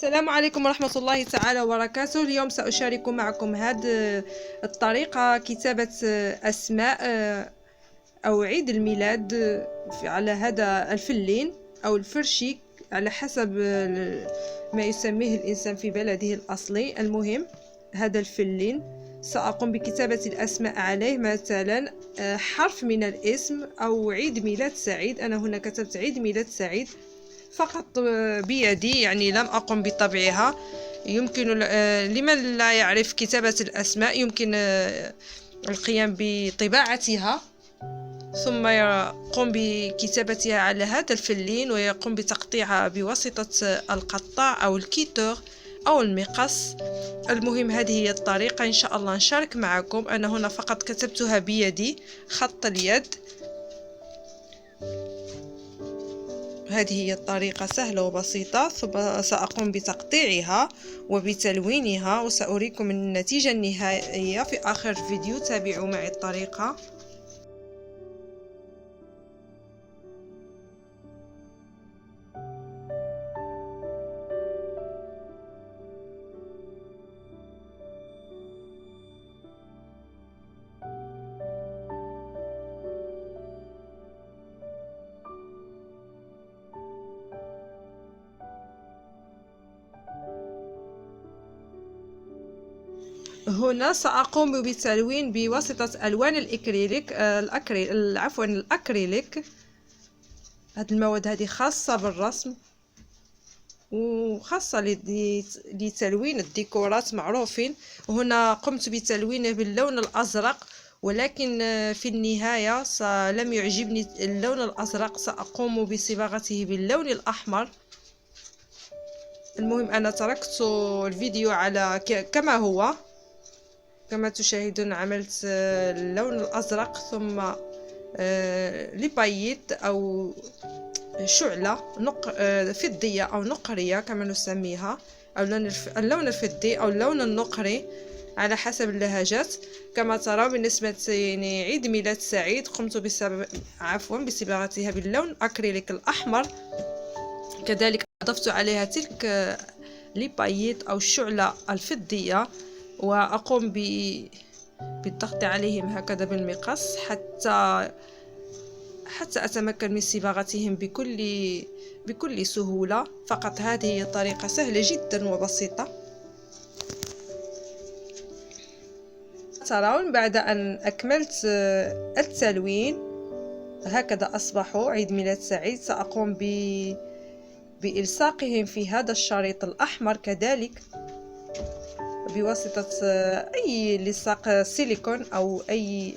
السلام عليكم ورحمة الله تعالى وبركاته. اليوم سأشارك معكم هذه الطريقة كتابة أسماء أو عيد الميلاد على هذا الفلين أو الفرشي على حسب ما يسميه الإنسان في بلده الأصلي. المهم هذا الفلين سأقوم بكتابة الأسماء عليه، مثلا حرف من الاسم أو عيد ميلاد سعيد. أنا هنا كتبت عيد ميلاد سعيد فقط بيدي، يعني لم أقم بطبعها. يمكن لمن لا يعرف كتابة الأسماء يمكن القيام بطباعتها ثم يقوم بكتابتها على هذا الفلين ويقوم بتقطيعها بواسطة القطاع أو الكيتور أو المقص. المهم هذه هي الطريقة، إن شاء الله نشارك معكم. أنا هنا فقط كتبتها بيدي خط اليد. هذه هي الطريقة سهلة وبسيطة، ثم سأقوم بتقطيعها وبتلوينها وسأريكم النتيجة النهائية في آخر فيديو. تابعوا معي الطريقة. هنا سأقوم بالتلوين بواسطة ألوان الإكريليك الأكريليك. هذه المواد هذه خاصة بالرسم وخاصة لتلوين الديكورات معروفين. هنا قمت بتلوينه باللون الأزرق، ولكن في النهاية لم يعجبني اللون الأزرق، سأقوم بصباغته باللون الأحمر. المهم أنا تركت الفيديو على كما هو، كما تشاهدون. عملت اللون الأزرق ثم لبايت أو شعلة فضية أو نقرية كما نسميها، أو اللون الفضي أو اللون النقري على حسب اللهجات. كما ترى بالنسبة عيد ميلاد سعيد قمت بصباغتها باللون الأكريليك الأحمر. كذلك أضفت عليها تلك لبايت أو الشعلة الفضية، وأقوم بالضغط عليهم هكذا بالمقص حتى أتمكن من صباغتهم بكل سهولة. فقط هذه هي طريقة سهلة جدا وبسيطة. ترون بعد أن أكملت التلوين هكذا أصبحوا عيد ميلاد سعيد. سأقوم بإلصاقهم في هذا الشريط الأحمر كذلك بواسطة أي لصاق سيليكون أو أي.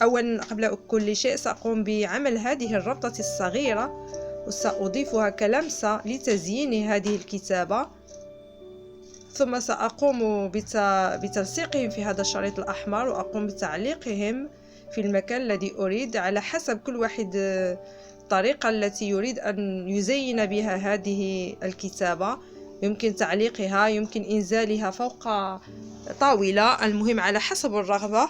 أولا قبل كل شيء سأقوم بعمل هذه الربطة الصغيرة وسأضيفها كلمسة لتزيين هذه الكتابة، ثم سأقوم بتلصيقهم في هذا الشريط الأحمر وأقوم بتعليقهم في المكان الذي أريد على حسب كل واحد الطريقة التي يريد أن يزين بها هذه الكتابة. يمكن تعليقها، يمكن إنزالها فوق طاولة، المهم على حسب الرغبة.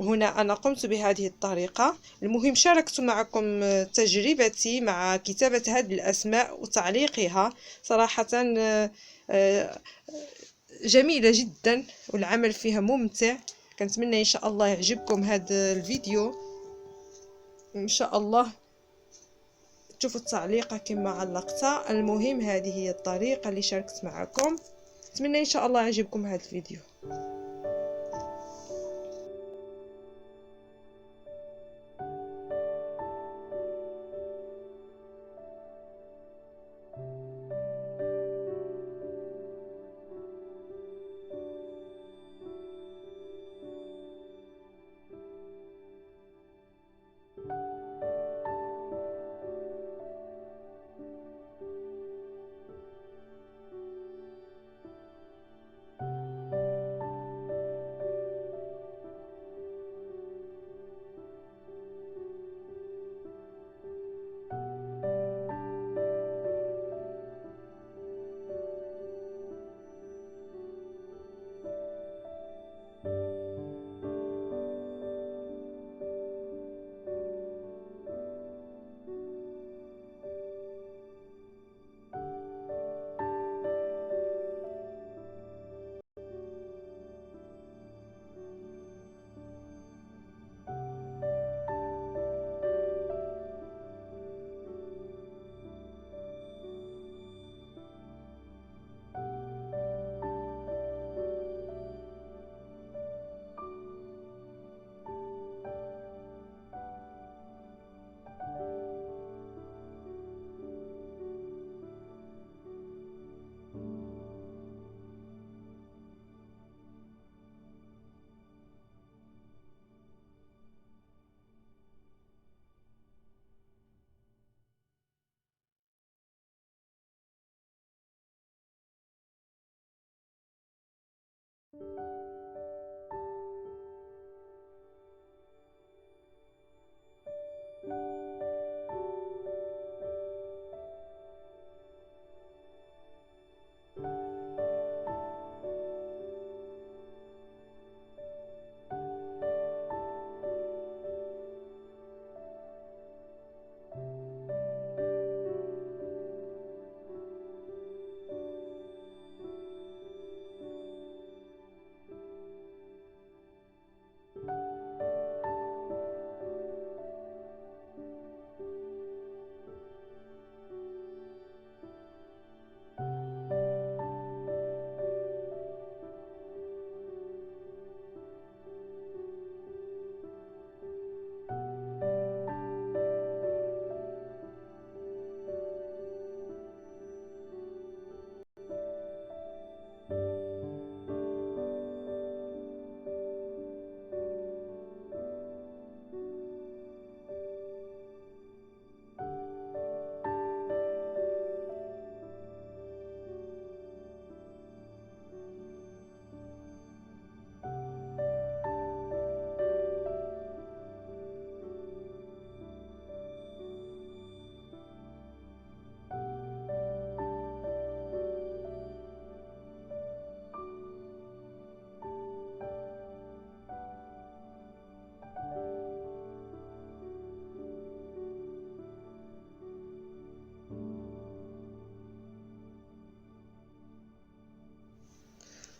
هنا أنا قمت بهذه الطريقة. المهم شاركت معكم تجربتي مع كتابة هذه الأسماء وتعليقها. صراحة جميلة جدا والعمل فيها ممتع. كنتمنى إن شاء الله يعجبكم هذا الفيديو. إن شاء الله تشوفوا التعليق كما علقتها. المهم هذه هي الطريقة اللي شاركت معكم. أتمنى إن شاء الله يعجبكم هذا الفيديو.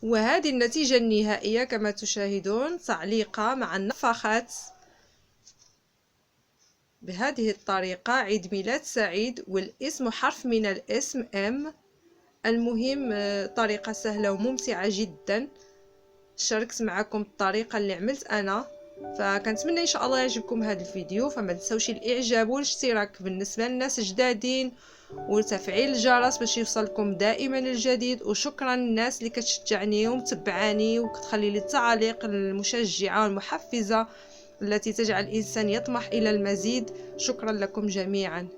وهذه النتيجة النهائية كما تشاهدون، تعليقة مع النفخات بهذه الطريقة. عيد ميلاد سعيد، والاسم حرف من الاسم M. المهم طريقة سهلة وممتعة جدا. شاركت معكم الطريقة اللي عملت أنا، فكنتمنى إن شاء الله يعجبكم هذا الفيديو. فما تنسوش الإعجاب والاشتراك بالنسبة للناس جدادين، وتفعيل الجرس باش يوصلكم دائما الجديد. وشكرا للناس اللي كتشجعني ومتبعاني وكتخلي لي التعاليق المشجعة والمحفزة التي تجعل الإنسان يطمح إلى المزيد. شكرا لكم جميعا.